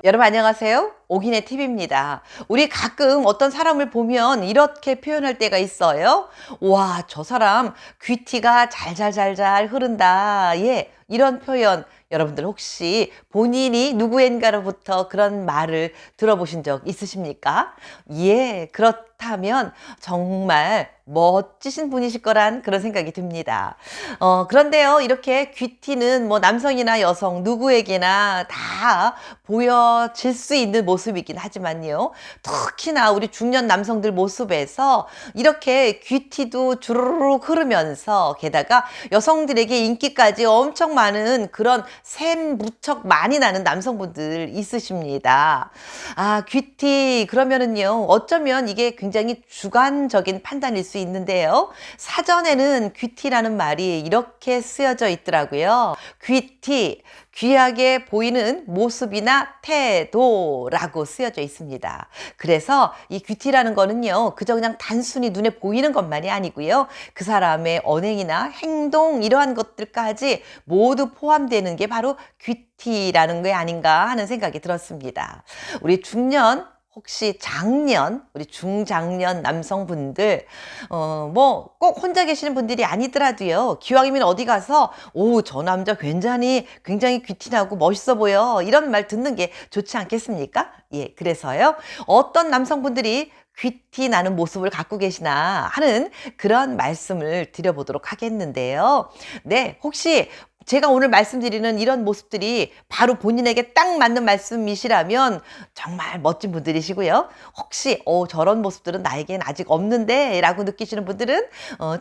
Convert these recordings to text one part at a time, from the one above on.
여러분 안녕하세요. 오기네 TV입니다. 우리 가끔 어떤 사람을 보면 이렇게 표현할 때가 있어요. 와, 저 사람 귀티가 잘잘잘잘 흐른다. 예, 이런 표현 여러분들 혹시 본인이 누구인가로부터 그런 말을 들어보신 적 있으십니까? 예, 그렇다면 정말 멋지신 분이실 거란 그런 생각이 듭니다. 그런데요, 이렇게 귀티는 뭐 남성이나 여성 누구에게나 다 보여질 수 있는 모습이긴 하지만요. 특히나 우리 중년 남성들 모습에서 이렇게 귀티도 주르륵 흐르면서 게다가 여성들에게 인기까지 엄청 많은 그런 샘 무척 많이 나는 남성분들 있으십니다. 아, 귀티 그러면은요. 어쩌면 이게 굉장히 주관적인 판단일 수 있는데요. 사전에는 귀티라는 말이 이렇게 쓰여져 있더라고요. 귀티, 귀하게 보이는 모습이나 태도라고 쓰여져 있습니다. 그래서 이 귀티라는 거는요, 그저 그냥 단순히 눈에 보이는 것만이 아니고요. 그 사람의 언행이나 행동, 이러한 것들까지 모두 포함되는 게 바로 귀티라는 게 아닌가 하는 생각이 들었습니다. 우리 중년, 혹시 장년, 우리 중장년 남성분들, 뭐, 꼭 혼자 계시는 분들이 아니더라도요, 기왕이면 어디 가서, 오, 저 남자 굉장히 귀티나고 멋있어 보여. 이런 말 듣는 게 좋지 않겠습니까? 예, 그래서요, 어떤 남성분들이 귀티 나는 모습을 갖고 계시나 하는 그런 말씀을 드려보도록 하겠는데요. 네, 혹시 제가 오늘 말씀드리는 이런 모습들이 바로 본인에게 딱 맞는 말씀이시라면 정말 멋진 분들이시고요. 혹시 저런 모습들은 나에겐 아직 없는데 라고 느끼시는 분들은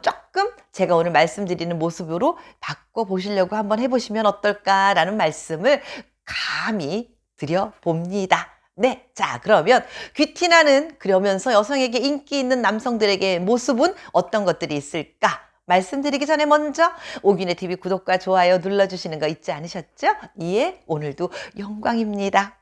조금 제가 오늘 말씀드리는 모습으로 바꿔보시려고 한번 해보시면 어떨까라는 말씀을 감히 드려봅니다. 네, 자 그러면 귀티나는 그러면서 여성에게 인기 있는 남성들에게 모습은 어떤 것들이 있을까? 말씀드리기 전에 먼저 오균의 TV 구독과 좋아요 눌러주시는 거 잊지 않으셨죠? 예, 오늘도 영광입니다.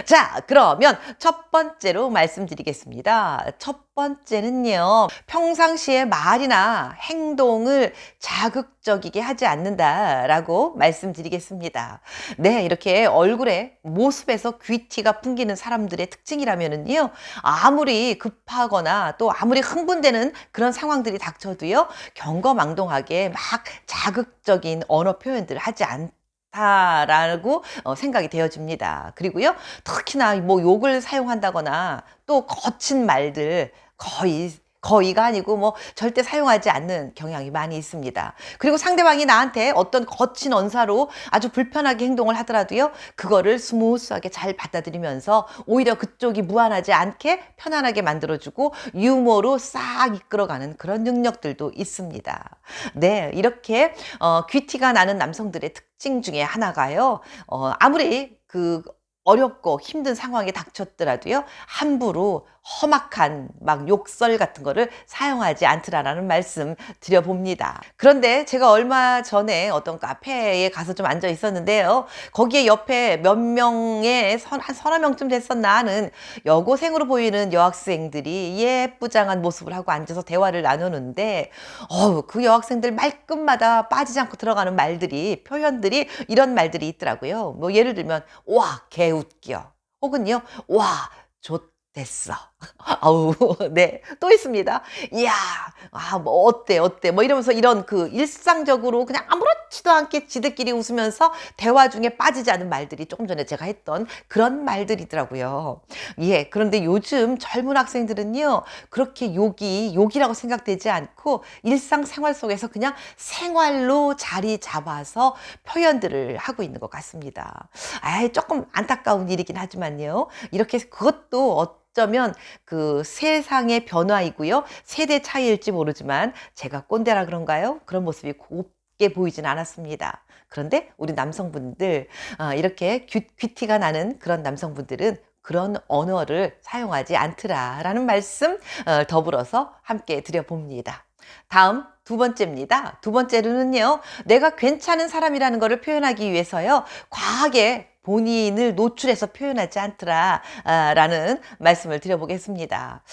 자, 그러면 첫 번째로 말씀드리겠습니다. 첫 번째는요, 평상시에 말이나 행동을 자극적이게 하지 않는다라고 말씀드리겠습니다. 네, 이렇게 얼굴에 모습에서 귀티가 풍기는 사람들의 특징이라면은요, 아무리 급하거나 또 아무리 흥분되는 그런 상황들이 닥쳐도요, 경거망동하게 막 자극적인 언어 표현들을 하지 않다라고 생각이 되어집니다. 그리고요, 특히나 뭐 욕을 사용한다거나 또 거친 말들 거의가 아니고 뭐 절대 사용하지 않는 경향이 많이 있습니다. 그리고 상대방이 나한테 어떤 거친 언사로 아주 불편하게 행동을 하더라도요, 그거를 스무스하게 잘 받아들이면서 오히려 그쪽이 무안하지 않게 편안하게 만들어주고 유머로 싹 이끌어가는 그런 능력들도 있습니다. 네, 이렇게 귀티가 나는 남성들의 특징 중에 하나가요. 아무리 어렵고 힘든 상황이 닥쳤더라도요, 함부로 험악한 막 욕설 같은 거를 사용하지 않더라라는 말씀 드려봅니다. 그런데 제가 얼마 전에 어떤 카페에 가서 좀 앉아 있었는데요. 거기에 옆에 몇 명의 한 서너 명쯤 됐었나 하는 여고생으로 보이는 여학생들이 예쁘장한 모습을 하고 앉아서 대화를 나누는데, 그 여학생들 말끝마다 빠지지 않고 들어가는 말들이, 표현들이 이런 말들이 있더라고요. 뭐 예를 들면, 와, 개 웃겨. 혹은요, 와, 좋댔어. 아우, 네. 또 있습니다. 이야, 뭐, 어때. 뭐 이러면서 이런 일상적으로 그냥 아무렇지도 않게 지들끼리 웃으면서 대화 중에 빠지지 않은 말들이 조금 전에 제가 했던 그런 말들이더라고요. 예. 그런데 요즘 젊은 학생들은요, 그렇게 욕이라고 생각되지 않고 일상생활 속에서 그냥 생활로 자리 잡아서 표현들을 하고 있는 것 같습니다. 조금 안타까운 일이긴 하지만요. 이렇게 그것도 어쩌면 세상의 변화이고요. 세대 차이일지 모르지만 제가 꼰대라 그런가요? 그런 모습이 곱게 보이진 않았습니다. 그런데 우리 남성분들, 이렇게 귀티가 나는 그런 남성분들은 그런 언어를 사용하지 않더라라는 말씀 더불어서 함께 드려봅니다. 다음 두 번째입니다. 두 번째로는요, 내가 괜찮은 사람이라는 것을 표현하기 위해서요, 과하게 본인을 노출해서 표현하지 않더라 라는 말씀을 드려보겠습니다.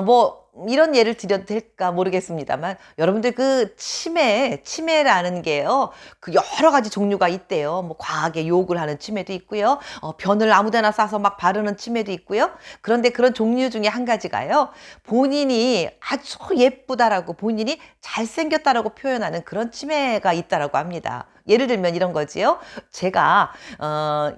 뭐 이런 예를 드려도 될까 모르겠습니다만 여러분들 그 치매라는 게요. 그 여러 가지 종류가 있대요. 뭐 과하게 욕을 하는 치매도 있고요. 변을 아무 데나 싸서 막 바르는 치매도 있고요. 그런데 그런 종류 중에 한 가지가요. 본인이 아주 예쁘다라고 본인이 잘생겼다라고 표현하는 그런 치매가 있다라고 합니다. 예를 들면 이런 거지요. 제가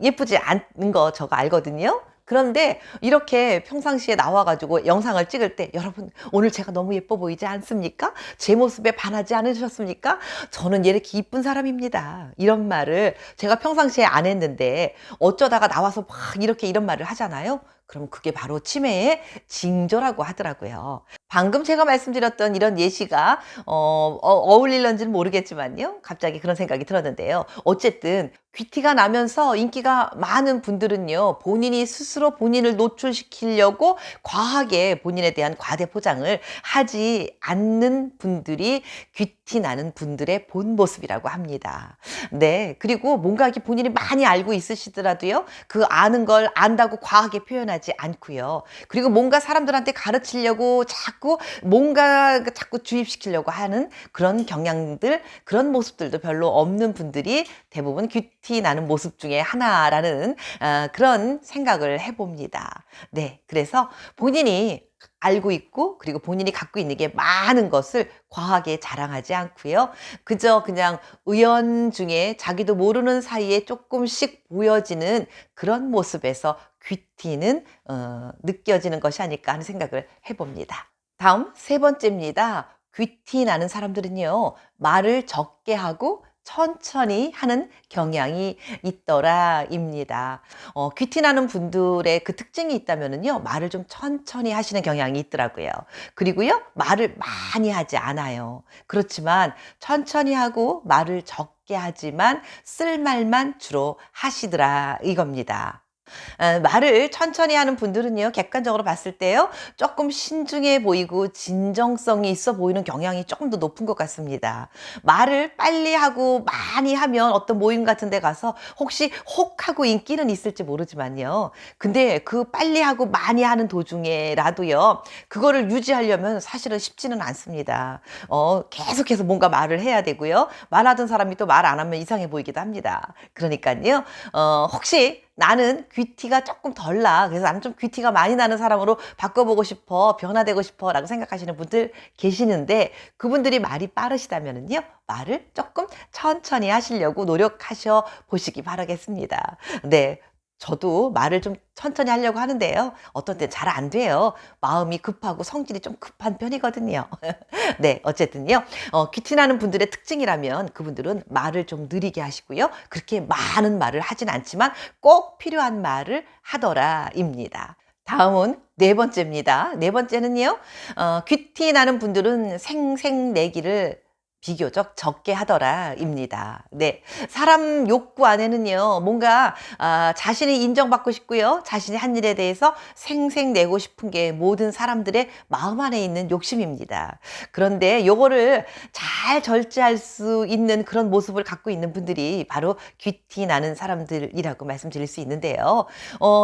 예쁘지 않은 거 저거 알거든요. 그런데 이렇게 평상시에 나와가지고 영상을 찍을 때 여러분 오늘 제가 너무 예뻐 보이지 않습니까? 제 모습에 반하지 않으셨습니까? 저는 이렇게 이쁜 사람입니다. 이런 말을 제가 평상시에 안 했는데 어쩌다가 나와서 막 이렇게 이런 말을 하잖아요. 그럼 그게 바로 치매의 징조라고 하더라고요. 방금 제가 말씀드렸던 이런 예시가 어울릴런지는 모르겠지만요. 갑자기 그런 생각이 들었는데요. 어쨌든 귀티가 나면서 인기가 많은 분들은요. 본인이 스스로 본인을 노출시키려고 과하게 본인에 대한 과대 포장을 하지 않는 분들이 귀티 나는 분들의 본 모습이라고 합니다. 네. 그리고 뭔가 이렇게 본인이 많이 알고 있으시더라도요. 그 아는 걸 안다고 과하게 표현하지 않고요. 그리고 뭔가 사람들한테 가르치려고 자꾸 뭔가 자꾸 주입시키려고 하는 그런 경향들, 그런 모습들도 별로 없는 분들이 대부분 귀티 나는 모습 중에 하나라는 그런 생각을 해봅니다. 네, 그래서 본인이 알고 있고 그리고 본인이 갖고 있는 게 많은 것을 과하게 자랑하지 않고요. 그저 그냥 우연 중에 자기도 모르는 사이에 조금씩 보여지는 그런 모습에서 귀티는 느껴지는 것이 아닐까 하는 생각을 해봅니다. 다음 세 번째입니다. 귀티 나는 사람들은요. 말을 적게 하고 천천히 하는 경향이 있더라입니다. 귀티 나는 분들의 그 특징이 있다면은요. 말을 좀 천천히 하시는 경향이 있더라고요. 그리고요. 말을 많이 하지 않아요. 그렇지만 천천히 하고 말을 적게 하지만 쓸 말만 주로 하시더라 이겁니다. 말을 천천히 하는 분들은요. 객관적으로 봤을 때요. 조금 신중해 보이고 진정성이 있어 보이는 경향이 조금 더 높은 것 같습니다. 말을 빨리 하고 많이 하면 어떤 모임 같은 데 가서 혹시 혹하고 인기는 있을지 모르지만요. 근데 그 빨리 하고 많이 하는 도중에라도요. 그거를 유지하려면 사실은 쉽지는 않습니다. 계속해서 뭔가 말을 해야 되고요. 말하던 사람이 또 말 안 하면 이상해 보이기도 합니다. 그러니까요. 혹시 나는 귀티가 조금 덜 나. 그래서 나는 좀 귀티가 많이 나는 사람으로 바꿔보고 싶어. 변화되고 싶어. 라고 생각하시는 분들 계시는데 그분들이 말이 빠르시다면은요. 말을 조금 천천히 하시려고 노력하셔 보시기 바라겠습니다. 네. 저도 말을 좀 천천히 하려고 하는데요. 어떤 때 잘 안 돼요. 마음이 급하고 성질이 좀 급한 편이거든요. 네, 어쨌든요. 귀티 나는 분들의 특징이라면 그분들은 말을 좀 느리게 하시고요. 그렇게 많은 말을 하진 않지만 꼭 필요한 말을 하더라입니다. 다음은 네 번째입니다. 네 번째는요. 귀티 나는 분들은 생색내기를 비교적 적게 하더라입니다. 네. 사람 욕구 안에는요, 뭔가, 자신이 인정받고 싶고요, 자신이 한 일에 대해서 생색내고 싶은 게 모든 사람들의 마음 안에 있는 욕심입니다. 그런데 요거를 잘 절제할 수 있는 그런 모습을 갖고 있는 분들이 바로 귀티 나는 사람들이라고 말씀드릴 수 있는데요.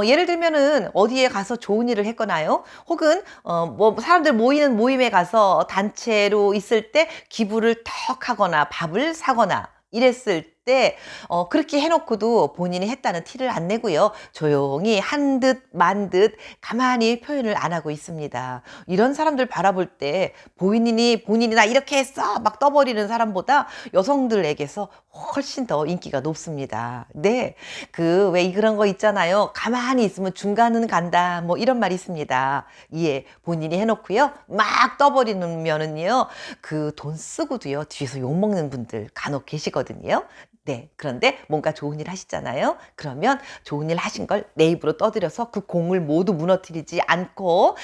예를 들면은 어디에 가서 좋은 일을 했거나요, 혹은, 뭐, 사람들 모이는 모임에 가서 단체로 있을 때 기부를 턱 하거나 밥을 사거나 이랬을 때 그렇게 해놓고도 본인이 했다는 티를 안 내고요. 조용히 한 듯 만 듯 가만히 표현을 안 하고 있습니다. 이런 사람들 바라볼 때 본인이 나 이렇게 했어 막 떠버리는 사람보다 여성들에게서 훨씬 더 인기가 높습니다. 네. 왜 그런 거 있잖아요. 가만히 있으면 중간은 간다. 뭐 이런 말이 있습니다. 예. 본인이 해놓고요. 막 떠버리면은요. 그 돈 쓰고도요. 뒤에서 욕먹는 분들 간혹 계시거든요. 네. 그런데 뭔가 좋은 일 하시잖아요. 그러면 좋은 일 하신 걸 내 입으로 떠들여서 그 공을 모두 무너뜨리지 않고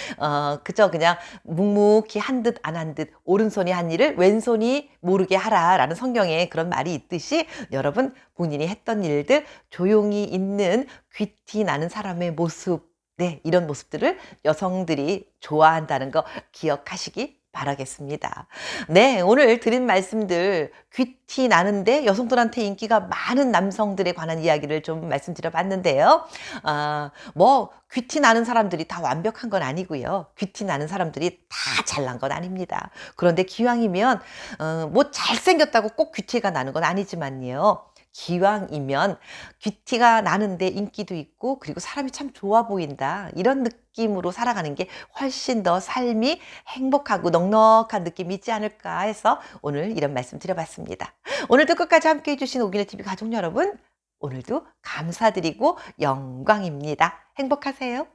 그저 그냥 묵묵히 한 듯 안 한 듯 오른손이 한 일을 왼손이 모르게 하라라는 성경에 그런 말이 있듯이 여러분 본인이 했던 일들 조용히 있는 귀티 나는 사람의 모습 네, 이런 모습들을 여성들이 좋아한다는 거 기억하시기 바라겠습니다. 네, 오늘 드린 말씀들 귀티 나는데 여성들한테 인기가 많은 남성들에 관한 이야기를 좀 말씀드려 봤는데요. 뭐 귀티 나는 사람들이 다 완벽한 건 아니고요. 귀티 나는 사람들이 다 잘난 건 아닙니다. 그런데 기왕이면 뭐 잘생겼다고 꼭 귀티가 나는 건 아니지만요. 기왕이면 귀티가 나는데 인기도 있고 그리고 사람이 참 좋아 보인다. 이런 느낌으로 살아가는 게 훨씬 더 삶이 행복하고 넉넉한 느낌이 있지 않을까 해서 오늘 이런 말씀 드려봤습니다. 오늘도 끝까지 함께 해주신 오기네 TV 가족 여러분, 오늘도 감사드리고 영광입니다. 행복하세요.